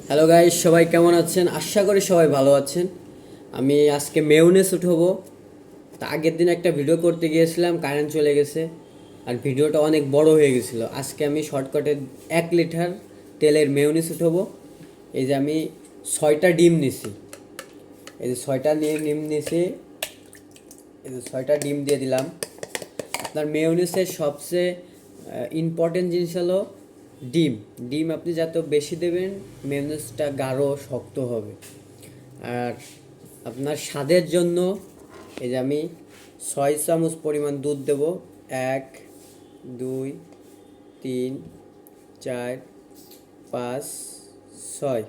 Hello guys, সবাই কেমন আছেন? আশা করি সবাই ভালো আছেন। আমি আজকে মেয়োনেজ উঠাবো। তা আগের দিন একটা ভিডিও করতে গিয়েছিলাম, কারেন্ট চলে গেছে আর ভিডিওটা অনেক বড় হয়ে গেছিলো। আজকে আমি শর্টকাটে 1 লিটার তেলের মেয়োনেজ উঠাবো। এই যে আমি 6টা ডিম নিছি, এই যে 6টা ডিম নিছি, এই যে 6টা ডিম দিয়ে দিলাম। আপনার মেয়োনেজের সবচেয়ে ইম্পর্টেন্ট জিনিস হলো ডিম। ডিম আপনি যত বেশি দেবেন মেয়োনেজটা গাঢ় শক্ত হবে। আর আপনার স্বাদের জন্য এই যে আমি 6 চামচ পরিমাণ দুধ দেব। 1 2 3 4 5 6।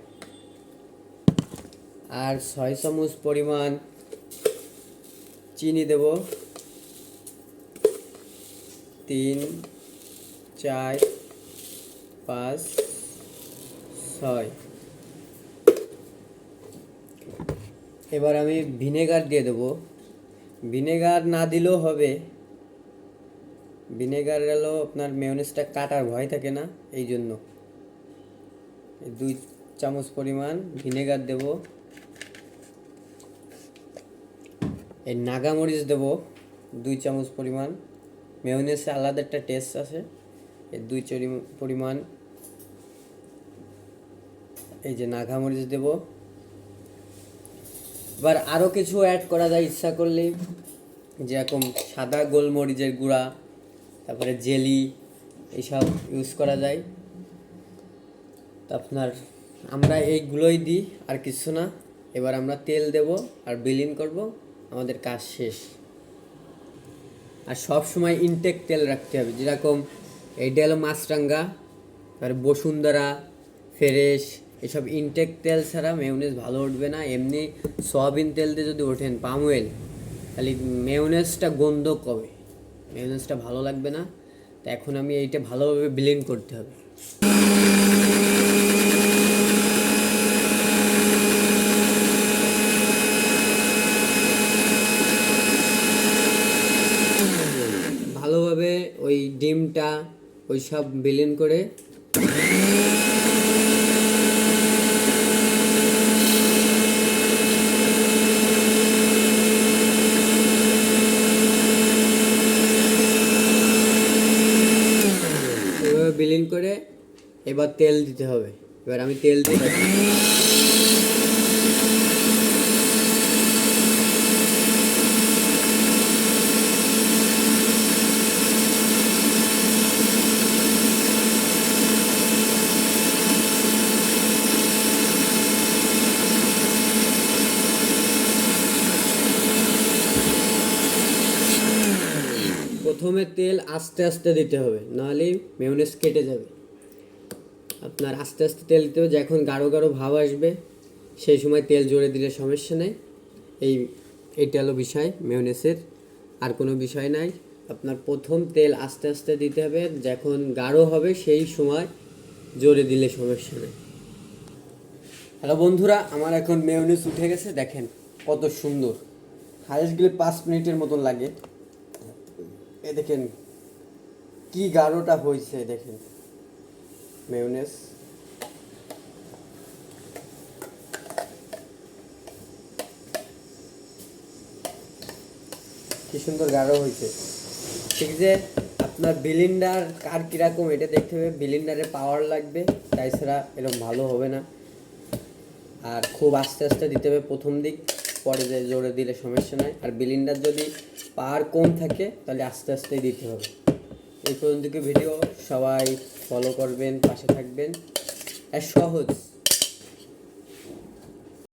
আর 6 চামচ পরিমাণ চিনি দেব। 3 4 5 6। এবার আমি ভিনেগার দিয়ে দেবো। ভিনেগার না দিলেও হবে, ভিনেগার হলো আপনার মেয়োনেজটা কাটার ভয় থাকে না, এই জন্য 2 চামচ পরিমাণ ভিনেগার দেব। এই নাগামরিচ দেব 2 চামচ পরিমাণ। মেয়োনেজে আলাদা একটা টেস্ট আছে। এই 2 চামচ পরিমাণ এই যে নাগামরিচ দেব। এবার আরও কিছু অ্যাড করা যায় ইচ্ছা করলে, যেরকম সাদা গোলমরিচের গুঁড়া, তারপরে জেলি, এইসব ইউজ করা যায়। তো আপনার আমরা এইগুলোই দিই, আর কিছু না। এবার আমরা তেল দেব আর বিলিন করব, আমাদের কাজ শেষ। আর সব সময় ইনটেক তেল রাখতে হবে, যেরকম এইটা হলো মাছরাঙ্গা, তারপরে বসুন্ধরা, ফ্রেশ, এসব ইনটেক তেল ছাড়া মেয়োনেজ ভালো উঠবে না। এমনি সয়াবিন তেল দিয়ে যদি ওঠেন, পাম অয়েল, তাহলে মেয়োনেজটা গন্ধ কবে, মেয়োনেজটা ভালো লাগবে না। তো এখন আমি এইটা ভালোভাবে ব্লেন্ড করতে হবে। ভালোভাবে ওই ডিমটা ওই সব ব্লেন্ড করে এভাবে ব্লেন্ড করে এবার তেল দিতে হবে। এবার আমি তেল দিয়ে প্রথমে তেল আস্তে আস্তে দিতে হবে, নাহলে মেয়োনেজ কেটে যাবে। আপনার আস্তে আস্তে তেল দিতে হবে, যখন গাঢ় গাঢ় ভাব আসবে সেই সময় তেল জোরে দিলে সমস্যা নেই। এইটা হলো বিষয় মেয়োনেজের, আর কোনো বিষয় নাই। আপনার প্রথম তেল আস্তে আস্তে দিতে হবে, যখন গাঢ় হবে সেই সময় জোরে দিলে সমস্যা নেই। হ্যালো বন্ধুরা, আমার এখন মেয়োনেজ উঠে গেছে, দেখেন কত সুন্দর। হাইস্ট গেলে 5 মিনিটের মতন লাগে। এ দেখেন কি গাঢ়টা হয়েছে, দেখেন মেয়োনেজ। কি সুন্দর গাঢ় হয়েছে। ঠিক যে আপনার বিলিন্ডার কার কীরকম এটা দেখতে হবে, বিলিন্ডারে পাওয়ার লাগবে, তাই ছাড়া এরকম ভালো হবে না। আর খুব আস্তে আস্তে দিতে হবে প্রথম দিক, পরে যে জোরে দিলে সমস্যা নয়। আর বিলিন্ডার যদি পাওয়ার কম থাকে তাহলে আস্তে আস্তেই দিতে হবে। এই পর্যন্ত ভিডিও সবাই ফলো করবেন, পাশে থাকবেন। সহজ।